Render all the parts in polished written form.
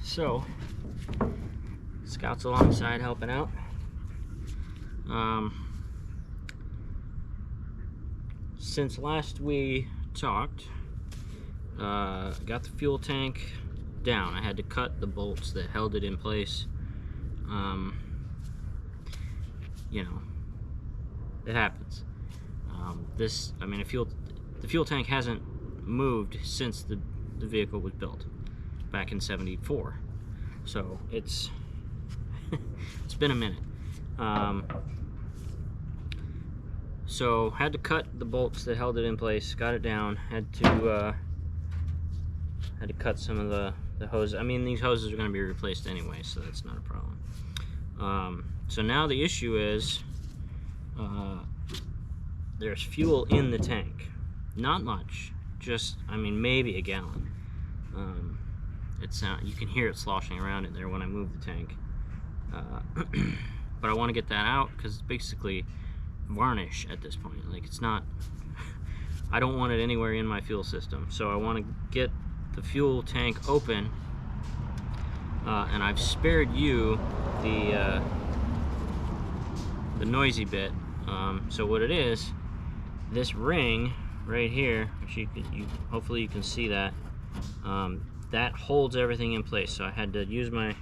So Scout's alongside helping out. Since last we talked, got the fuel tank down. I had to cut the bolts that held it in place. You know, it happens. The fuel tank hasn't moved since the vehicle was built back in '74, so it's it's been a minute. So had to cut the bolts that held it in place, got it down, had to cut some of the hoses. I mean, these hoses are going to be replaced anyway, so that's not a problem. So now the issue is there's fuel in the tank. Not much, just, I mean, maybe a gallon. You can hear it sloshing around in there when I move the tank. But I want to get that out because it's basically varnish at this point. Like, it's not, I don't want it anywhere in my fuel system. So I want to get the fuel tank open, and I've spared you the noisy bit. So what it is, this ring right here, which hopefully you can see that, that holds everything in place. So I had to use my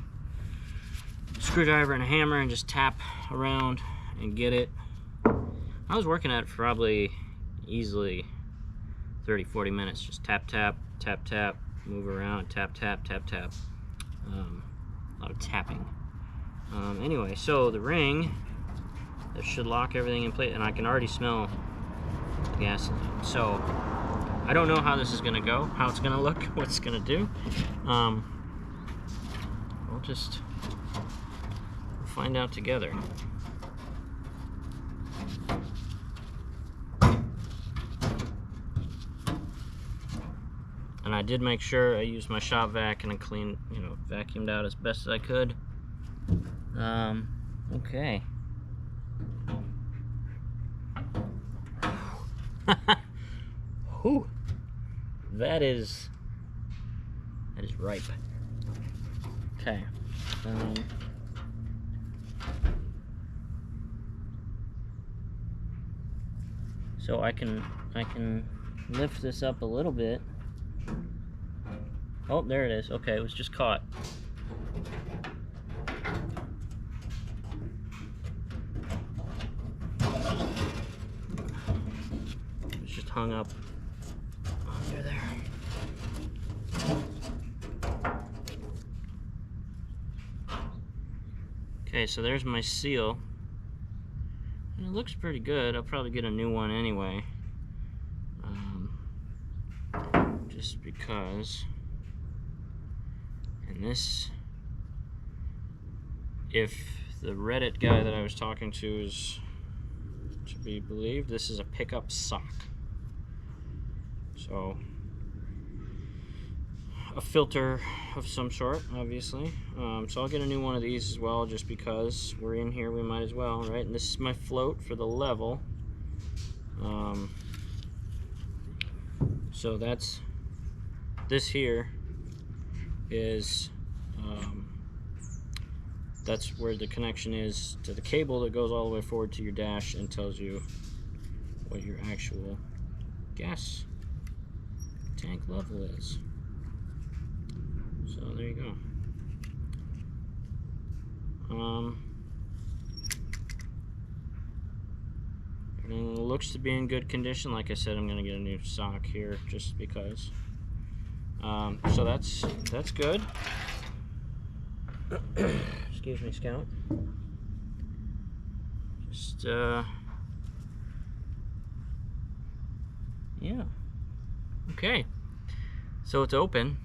screwdriver and a hammer and just tap around and get it. I was working at it for probably easily 30-40 minutes. Just tap, tap, tap, tap, move around, tap, tap, tap, tap. A lot of tapping. Anyway, so the ring, that should lock everything in place, and I can already smell the gasoline. So I don't know how this is going to go, how it's going to look, what it's going to do. We'll find out together. And I did make sure I used my shop vac and I cleaned, vacuumed out as best as I could. Okay. Whew. That is ripe. Okay. So I can lift this up a little bit. Oh, there it is. Okay, it was just caught. It was just hung up under there. Okay, so there's my seal. And it looks pretty good. I'll probably get a new one anyway. Just because. And this, if the Reddit guy that I was talking to is to be believed, this is a pickup sock. So, a filter of some sort, obviously. So I'll get a new one of these as well, just because we're in here, we might as well, right? And this is my float for the level. So this here is that's where the connection is to the cable that goes all the way forward to your dash and tells you what your actual gas tank level is. So there you go. Everything looks to be in good condition. Like I said, I'm gonna get a new sock here just because. So that's good. Excuse me, Scout. Just yeah. Okay. So it's open.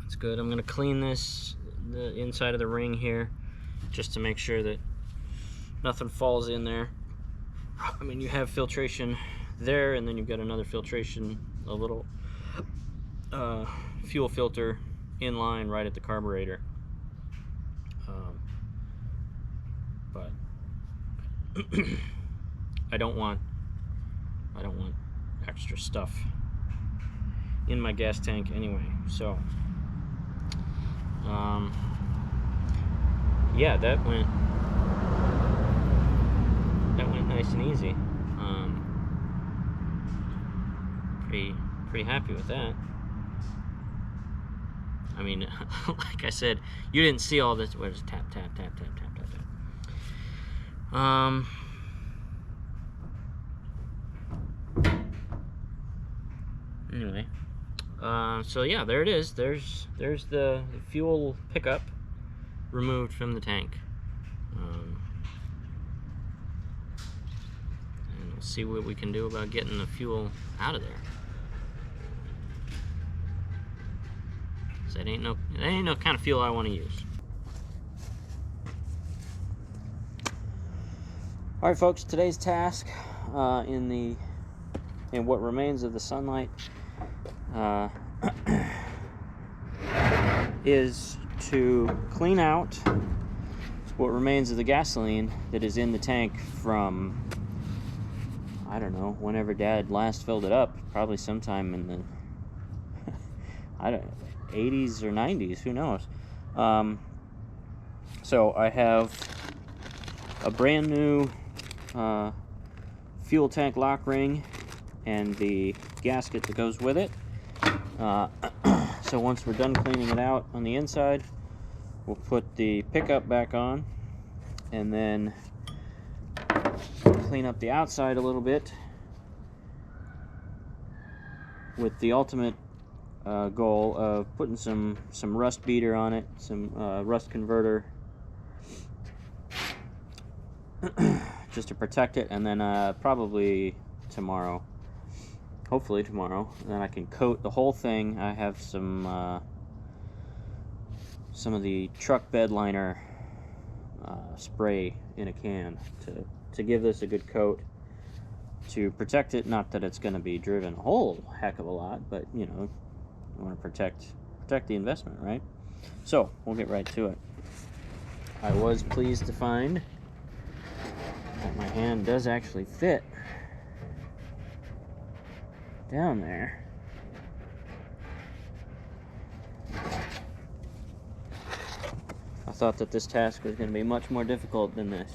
That's good. I'm gonna clean the inside of the ring here, just to make sure that nothing falls in there. I mean, you have filtration there, and then you've got another filtration, a little fuel filter in line right at the carburetor. But I don't want extra stuff in my gas tank anyway. So Yeah, that went nice and easy. Pretty happy with that. I mean, like I said, you didn't see all this. Where's tap tap tap tap tap tap tap. Anyway, so yeah, there it is. There's the fuel pickup removed from the tank. And we'll see what we can do about getting the fuel out of there. So that ain't no kind of fuel I want to use. All right, folks. Today's task in what remains of the Sunlight is to clean out what remains of the gasoline that is in the tank from, I don't know, whenever Dad last filled it up, probably sometime in the 80s or 90s, who knows. So I have a brand new fuel tank lock ring and the gasket that goes with it. So once we're done cleaning it out on the inside, we'll put the pickup back on and then clean up the outside a little bit with the ultimate goal of putting some rust beater on it, some rust converter, just to protect it, and then probably tomorrow, hopefully tomorrow, then I can coat the whole thing. I have some of the truck bed liner spray in a can to give this a good coat to protect it. Not that it's going to be driven a whole heck of a lot, but you know, I want to protect the investment, right? So we'll get right to it. I was pleased to find that my hand does actually fit down there. I thought that this task was going to be much more difficult than this.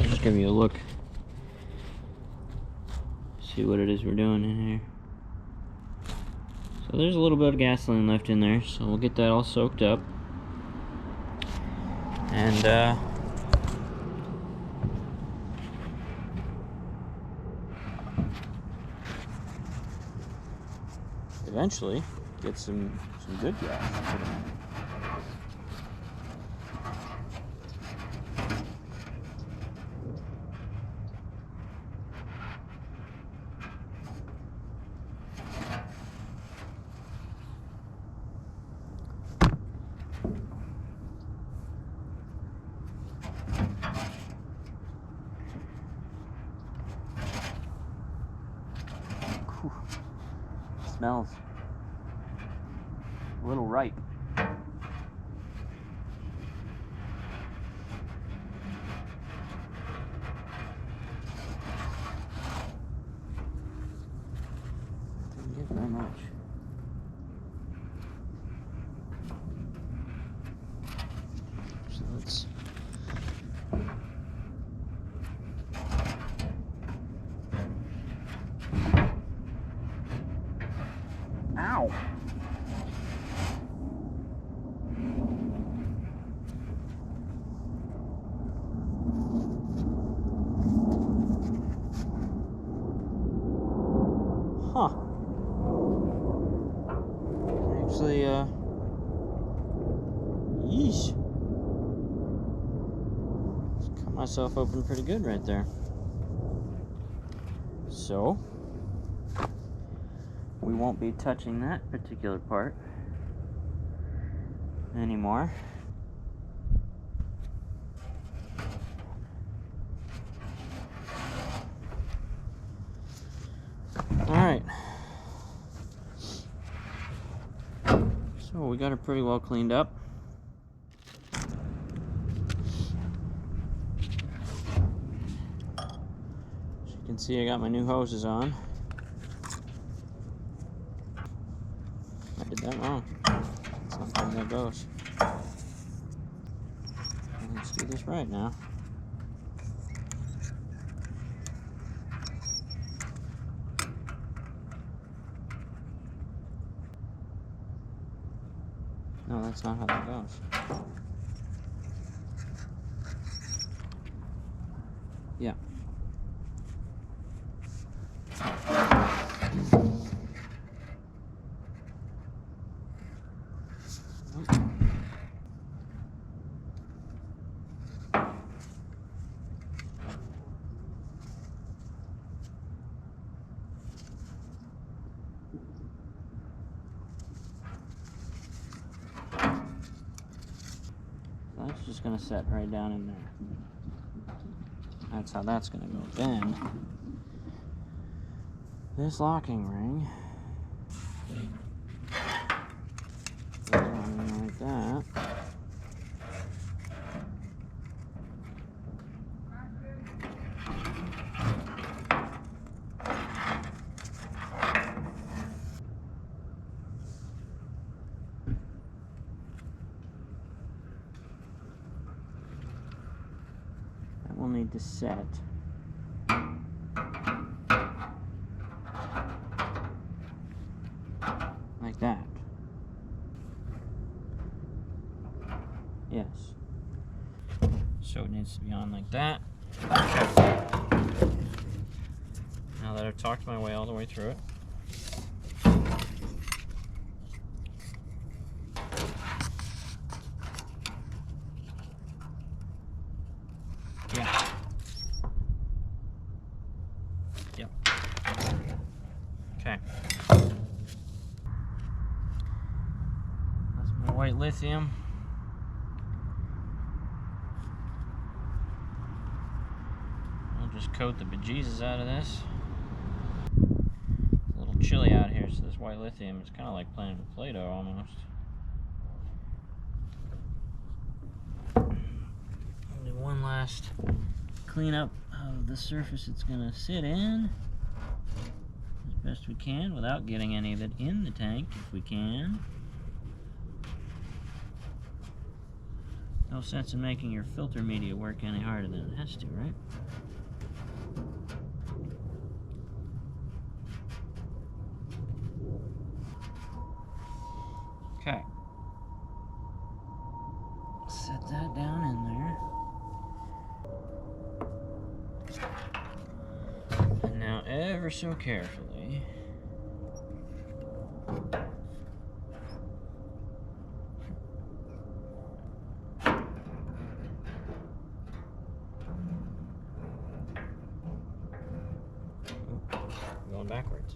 Just give you a look, see what it is we're doing in here. So there's a little bit of gasoline left in there, so we'll get that all soaked up, and eventually get some good gas. Smells a little ripe. Didn't get very much. So let's ow. Huh. Actually, yeesh. Just cut myself open pretty good right there. So, we won't be touching that particular part anymore. Alright, so we got it pretty well cleaned up. As you can see, I got my new hoses on. I did that wrong. That's not how that goes. Let's do this right now. No, that's not how that goes. Yeah. That's just going to set right down in there. That's how that's going to go. Then, this locking ring goes on in like that. We'll need to set like that. Yes. So it needs to be on like that. Now that I've talked my way all the way through it, okay. That's my white lithium. I'll just coat the bejesus out of this. It's a little chilly out here, so this white lithium is kind of like playing with Play-Doh almost. I'll do one last cleanup of the surface it's going to sit in as best we can without getting any of it in the tank if we can. No sense in making your filter media work any harder than it has to, right? Okay. Set that down in there. And now ever so carefully, going backwards.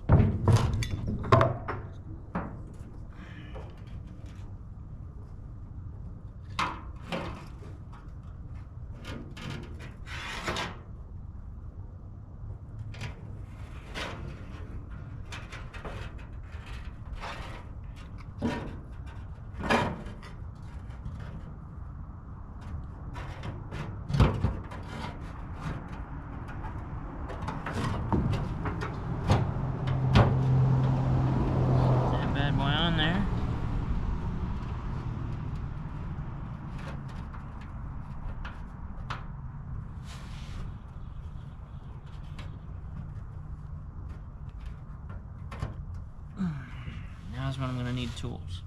Now's when I'm going to need tools.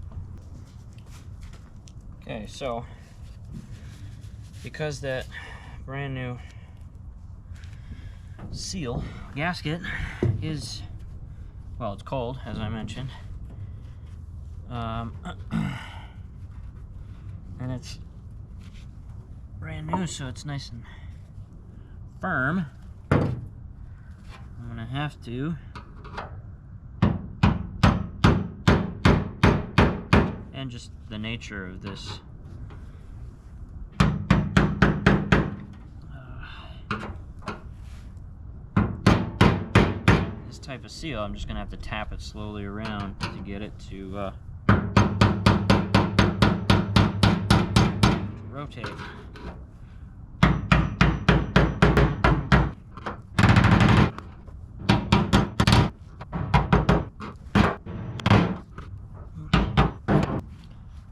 Okay, so because that brand new seal gasket is, well, it's cold, as I mentioned, and it's brand new, so it's nice and firm. I'm going to have to and just the nature of this this type of seal. I'm just gonna have to tap it slowly around to get it to rotate.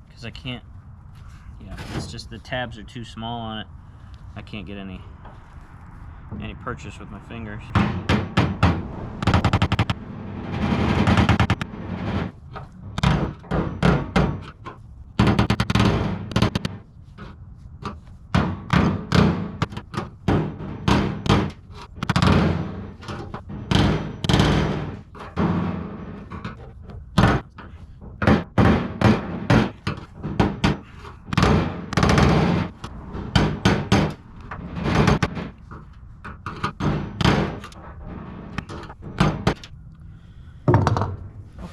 Because I can't, yeah, it's just the tabs are too small on it. I can't get any purchase with my fingers.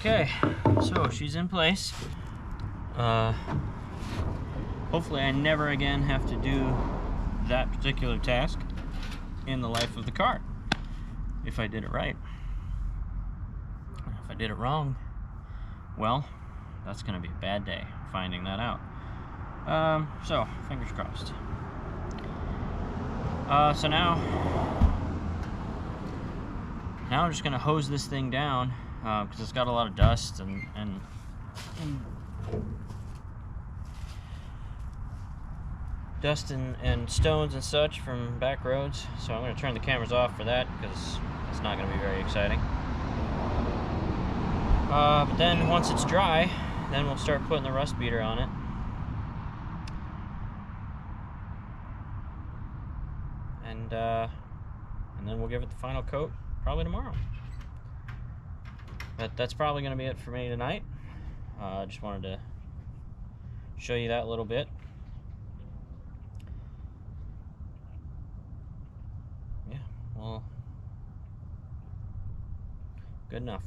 Okay, so she's in place. Hopefully I never again have to do that particular task in the life of the car, if I did it right. If I did it wrong, well, that's going to be a bad day finding that out. So, fingers crossed. So now I'm just going to hose this thing down, because it's got a lot of dust and dust and stones and such from back roads. So I'm going to turn the cameras off for that, because it's not going to be very exciting. But then once it's dry, then we'll start putting the rust beater on it. And then we'll give it the final coat probably tomorrow. But that's probably going to be it for me tonight. I just wanted to show you that a little bit. Yeah, well, good enough.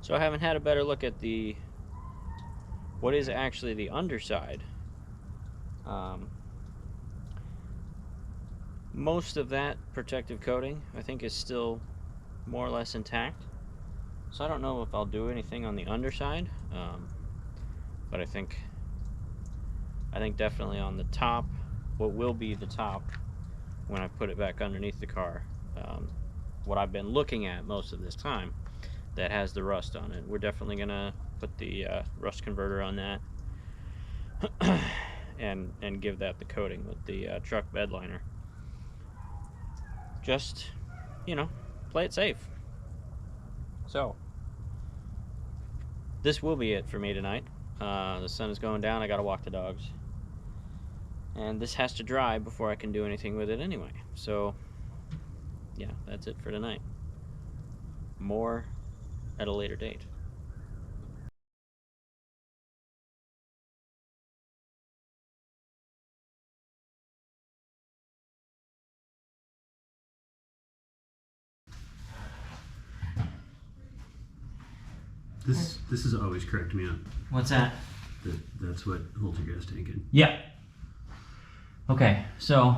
So I haven't had a better look at what is actually the underside. Most of that protective coating, I think, is still more or less intact. So I don't know if I'll do anything on the underside, but I think definitely on the top, what will be the top when I put it back underneath the car, what I've been looking at most of this time that has the rust on it. We're definitely gonna put the rust converter on that and give that the coating with the truck bed liner. Just, you know, play it safe. So this will be it for me tonight. The sun is going down. I gotta walk the dogs, and this has to dry before I can do anything with it anyway. So yeah, that's it for tonight. More at a later date. This has always cracked me up. What's that? That's what holds your gas tank in. Yeah. Okay, so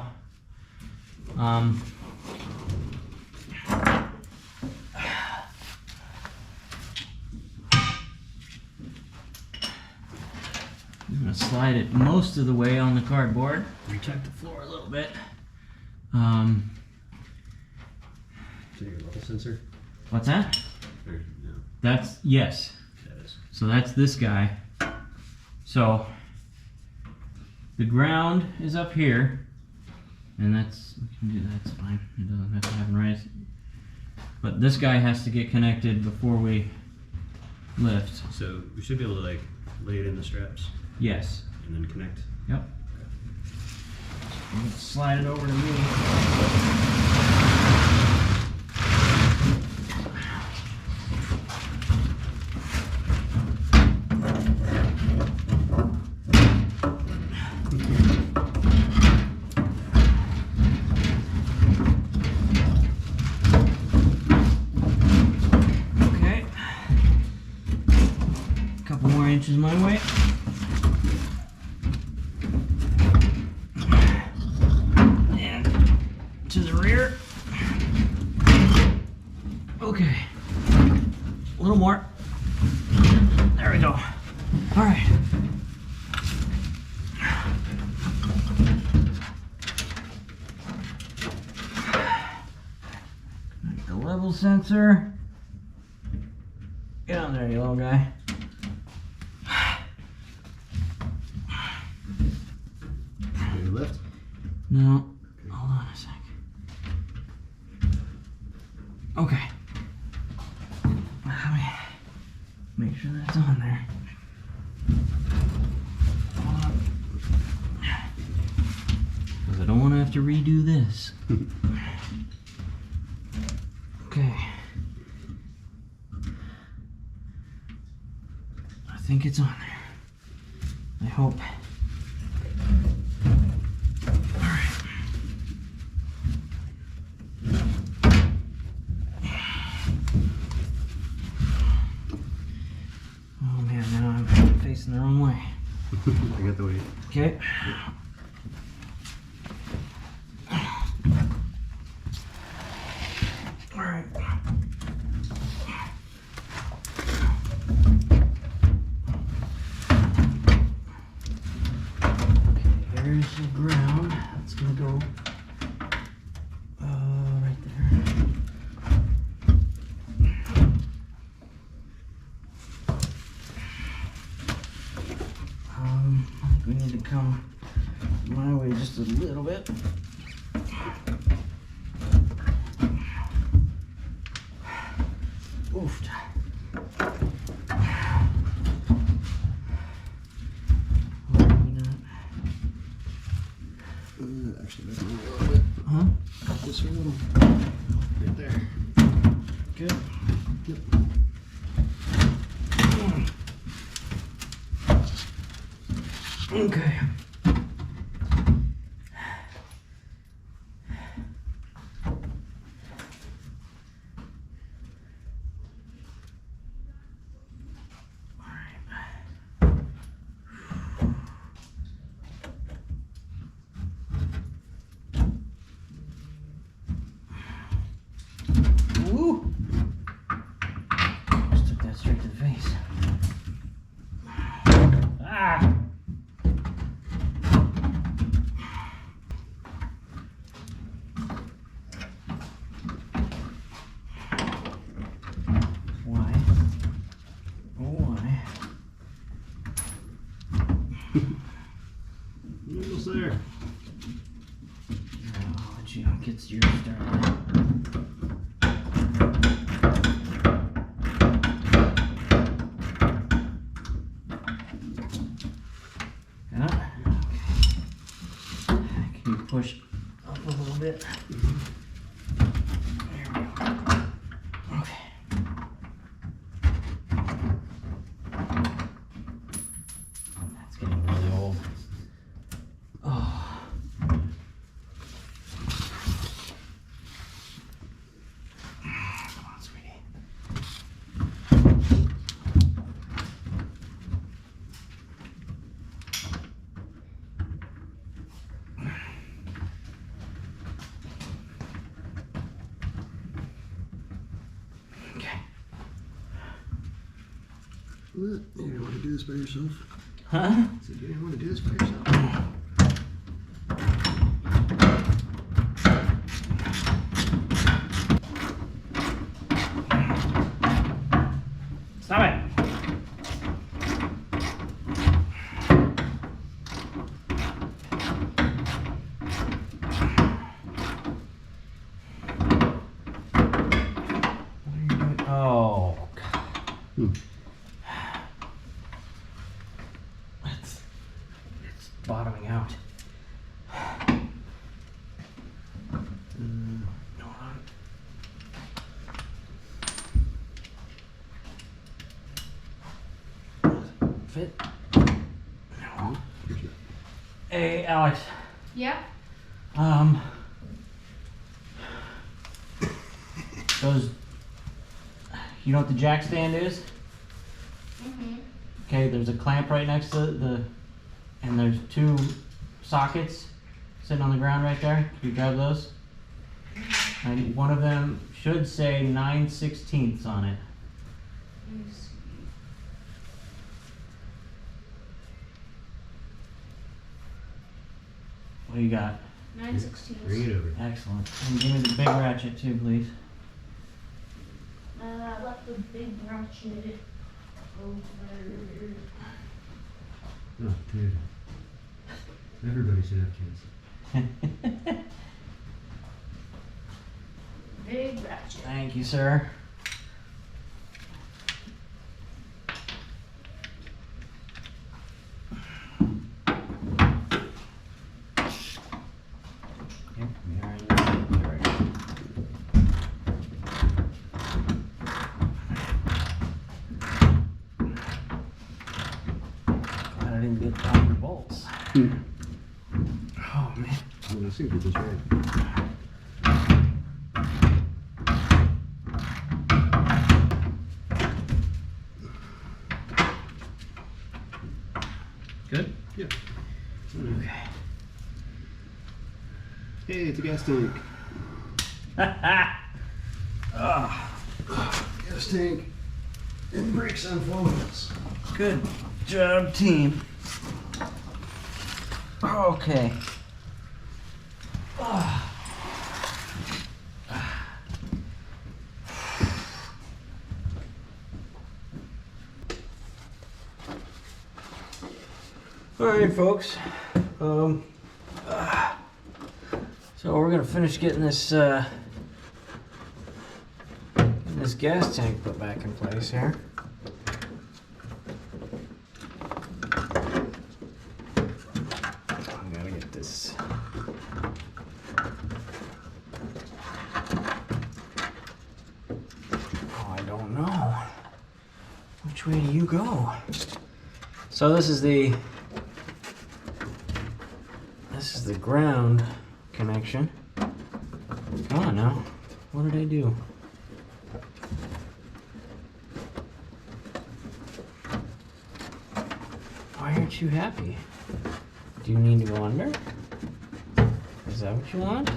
I'm gonna slide it most of the way on the cardboard. Check the floor a little bit. Is that your level sensor? What's that? Or, no. That's, yes. That is. So that's this guy. So the ground is up here, and that's, we can do that, that's fine. It doesn't have to happen right. But this guy has to get connected before we lift. So we should be able to like lay it in the straps Yes. and then connect. Yep. Slide it over to me. to the rear. Okay. A little more. There we go. All right. The level sensor. Get on there, you little guy. Maybe lift? No. Hold on a sec. Okay. Let me make sure that's on there. Hold on. Because I don't want to have to redo this. Okay. I think it's on there. I hope. Alright. Oh man, now I'm facing the wrong way. I got the weight. Okay. Alright. Here's the ground. It's gonna go right there. We need to come my way just a little bit. Oof. Actually, that's a little bit. Huh? Just a little. Right there. Good. Yep. Okay. Woo! Just took that straight to the face. Ah! Why? Oh, why? Almost there. I'll let you get your started. Yeah. Can you push up a little bit? There we go. Okay. That's getting really old. Oh. Come on, sweetie. Okay. What? You don't want to do this by yourself? Huh? So you didn't want to do this by yourself? Stop it. What are you doing? Oh, God. Hmm. It's bottoming out. Hold on. Fit? No. Hey, Alex. Yep. Those, you know what the jack stand is? Mhm. Okay, there's a clamp right next to and there's two sockets sitting on the ground right there. Can you grab those? And one of them should say 9/16 on it. Let me see. What do you got? 9/16. Bring it over. Excellent. And give me the big ratchet too, please. I left the big ratchet over. Oh, dude. Everybody should have kids. Big ratchet. Thank you, sir. Yep, we are in the right direction. Glad I didn't get all your bolts. Oh man. I'm gonna see if this right. Good? Yeah. Okay. Hey, it's a gas tank. Gas tank. And brakes on floats. Good job, team. Okay. All right, folks. So we're gonna finish getting this gas tank put back in place here. I gotta get this. Oh, I don't know. Which way do you go? So this is the ground connection. Come on now. What did I do? Why aren't you happy? Do you need to go under? Is that what you want?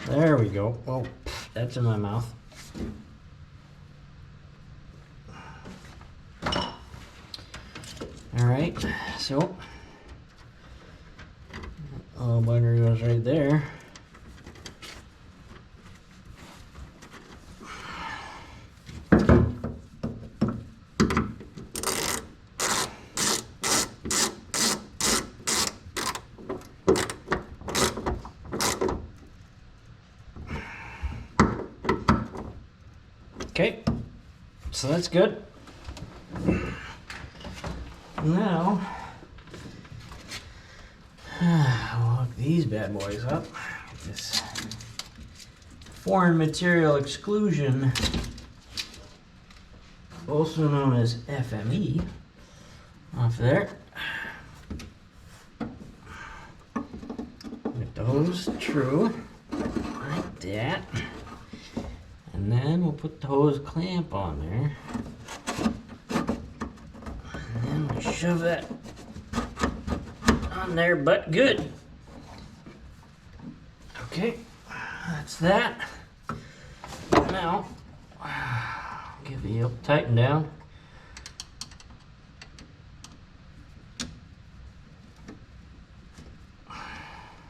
There we go. Oh, that's in my mouth. All right, so bugger goes right there. Okay, so that's good. Now, we'll hook these bad boys up. Get this foreign material exclusion, also known as FME, off there. Get those true, like that. And then we'll put the hose clamp on there. And then we'll shove that on there, but good. Okay, that's that. Now, give the yoke tighten down.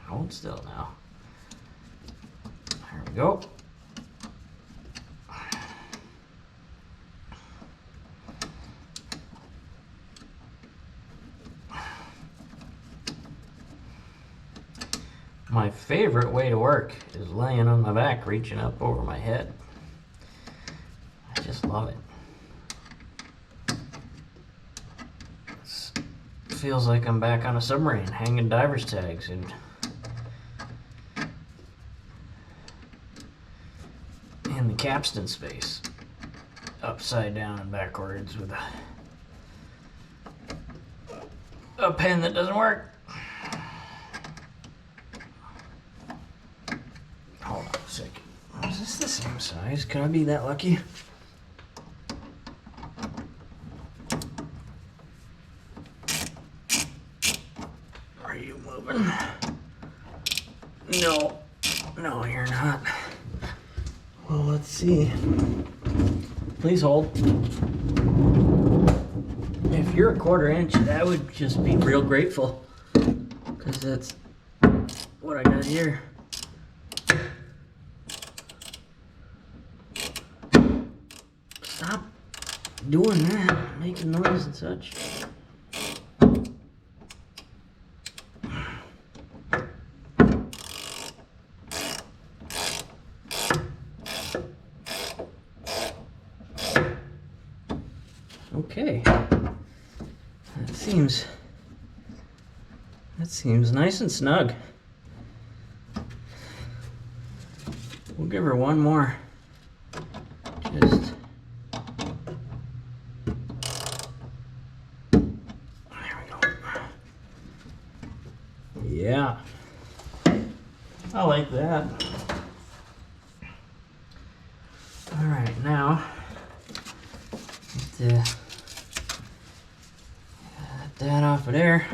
Hold still now. There we go. My favorite way to work is laying on my back, reaching up over my head. I just love it. It feels like I'm back on a submarine, hanging diver's tags in the capstan space, upside down and backwards with a pen that doesn't work. Hold on a second. Is this the same size? Can I be that lucky? Are you moving? No. No, you're not. Well, let's see. Please hold. If you're a 1/4 inch, I would just be real grateful, because that's what I got here. Stop doing that, making noise and such. Okay, that seems nice and snug. We'll give her one more. Just there we go. Yeah, I like that. All right, now get that off of there.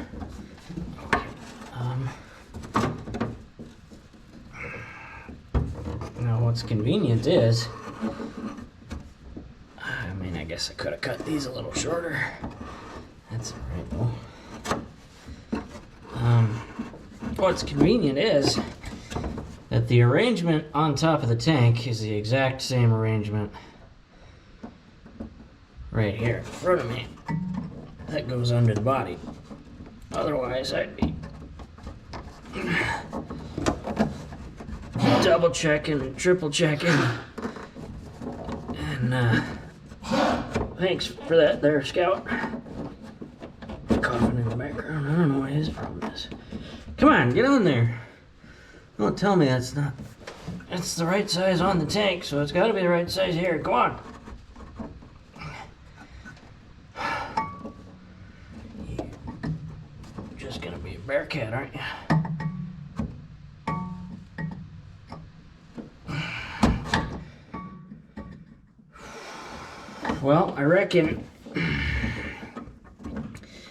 Now what's convenient is, I mean, I guess I could have cut these a little shorter. That's all right though. What's convenient is that the arrangement on top of the tank is the exact same arrangement right here in front of me that goes under the body. Otherwise, I'd be double checking and triple checking. And thanks for that there, Scout. Coughing in the background. I don't know what his problem is. Come on, get on there. Don't tell me that's not. It's the right size on the tank, so it's got to be the right size here. Go on. You're just gonna be a bear cat, aren't you? Well, I reckon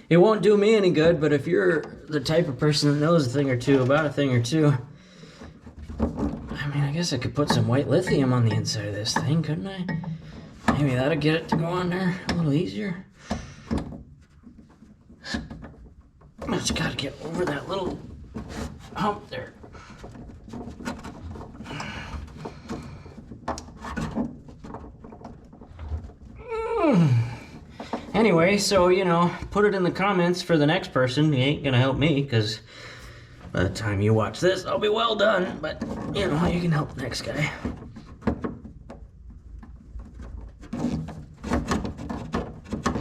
it won't do me any good, but if you're the type of person that knows a thing or two about a thing or two, I mean, I guess I could put some white lithium on the inside of this thing, couldn't I? Maybe that'll get it to go on there a little easier. I just gotta get over that little hump there. Anyway, so, you know, put it in the comments for the next person. You ain't gonna help me, because by the time you watch this, I'll be well done. But, you know, you can help the next guy.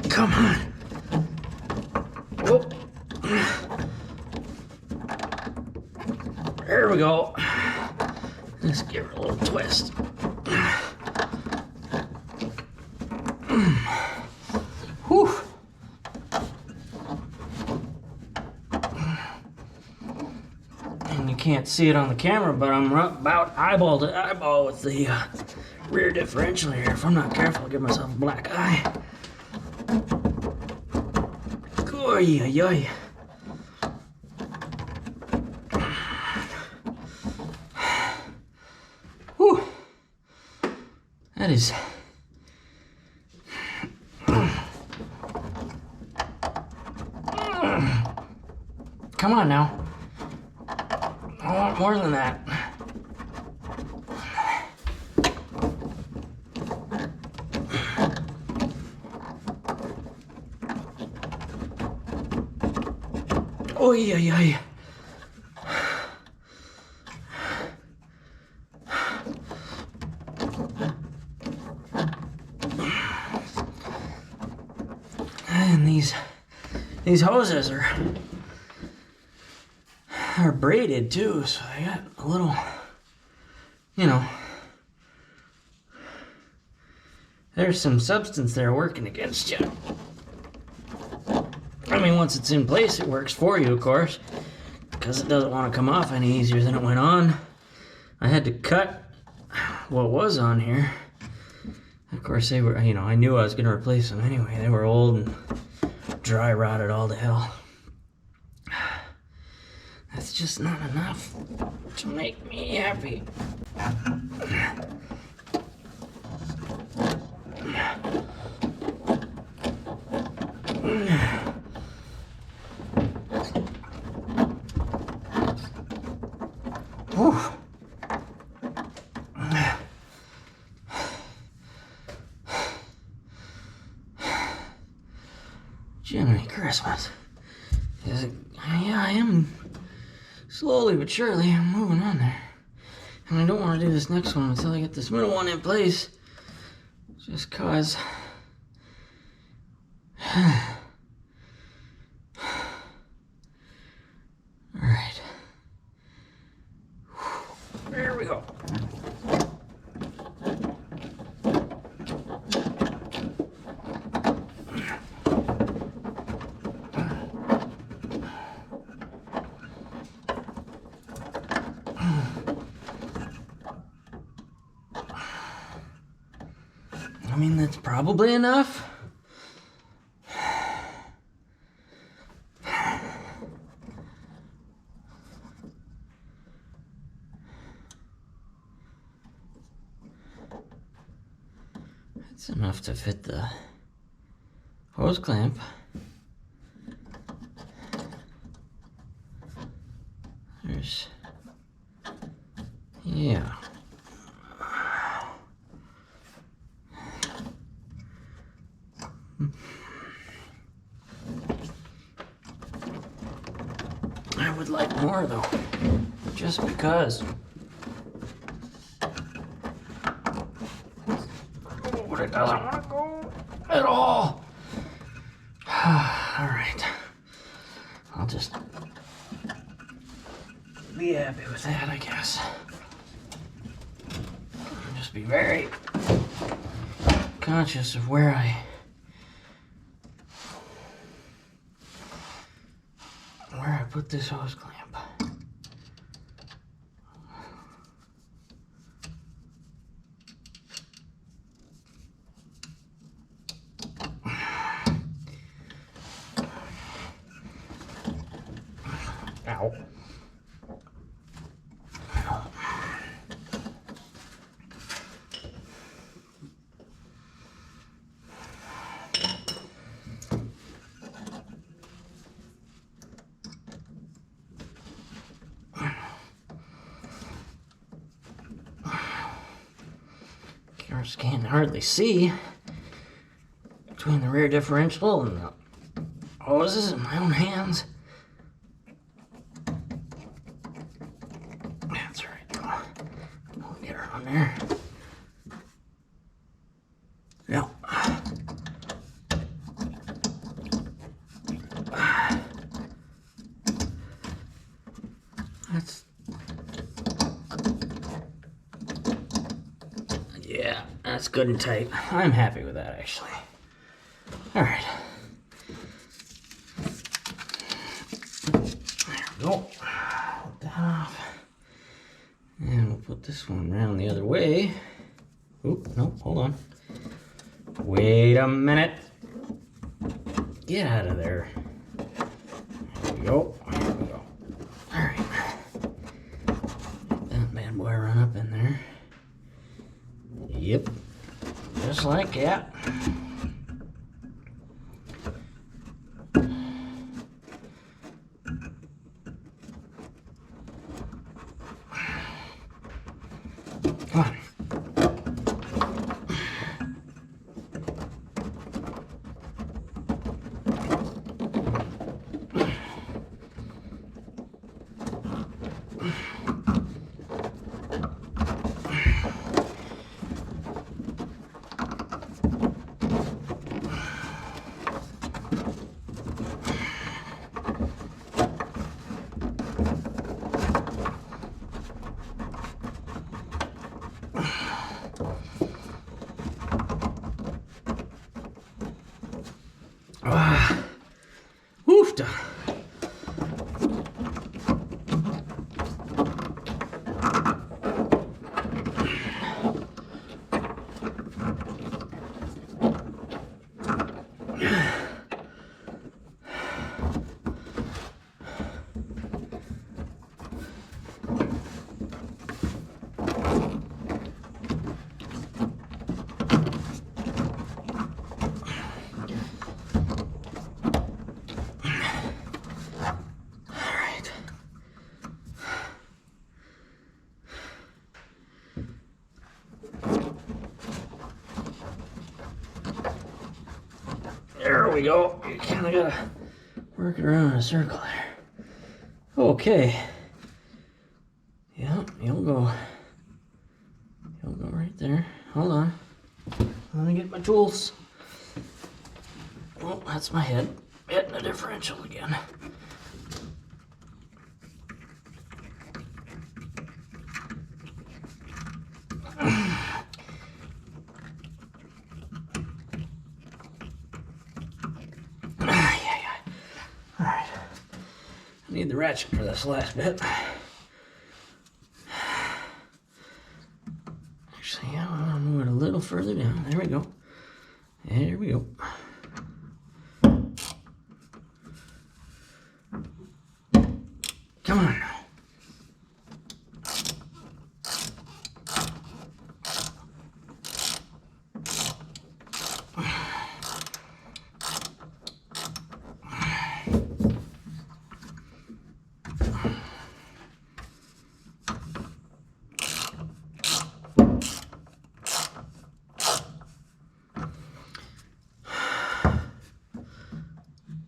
Come on. Whoop. There we go. Let's give her a little twist. Whew. And you can't see it on the camera, but I'm about eyeball to eyeball with the rear differential here. If I'm not careful, I'll give myself a black eye. Oy, oy, oy. Whew. That is... Come on now. I want more than that. Oy, oy, oy. And these hoses are braided too, so they got a little, you know, there's some substance there working against you. I mean, once it's in place, it works for you, of course, because it doesn't want to come off any easier than it went on. I had to cut what was on here. Of course, they were, you know, I knew I was going to replace them anyway. They were old and dry rotted all to hell. That's just not enough to make me happy. Whew. Jiminy Christmas. Is it, yeah, I am slowly but surely moving on there. And I don't want to do this next one until I get this middle one in place. Just cause. Alright. There we go. I mean, that's probably enough. It's enough to fit the hose clamp. There's, yeah. I would like more though, just because. But it doesn't want to go at all. All right, I'll just be happy with that, I guess. I'll just be very conscious of where I put this hose clamp. Ow. Cameras can't hardly see between the rear differential and the hoses in my own hands. That's right. We'll get her on there. Yeah. That's. Yeah, that's good and tight. I'm happy with that, actually. All right. There we go. Put that off. And we'll put this one around the other way. Oop, no, hold on. Wait a minute. Get out of there. There we go. There we go. All right. Let that bad boy run up in there. Yep. Just like that. Come on. Woofda. There we go. You kind of gotta work it around in a circle there. Okay. Yep, you'll go right there. Hold on. Let me get my tools. Oh, that's my head. Hitting a differential again. Alright. I need the ratchet for this last bit. Actually, yeah, I'll move it a little further down. There we go. There we go. Come on now.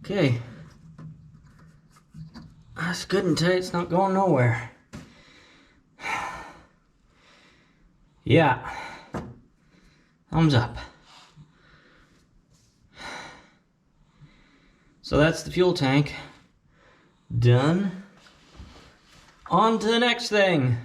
Okay. That's good and tight. It's not going nowhere. Yeah. Thumbs up. So that's the fuel tank. Done. On to the next thing.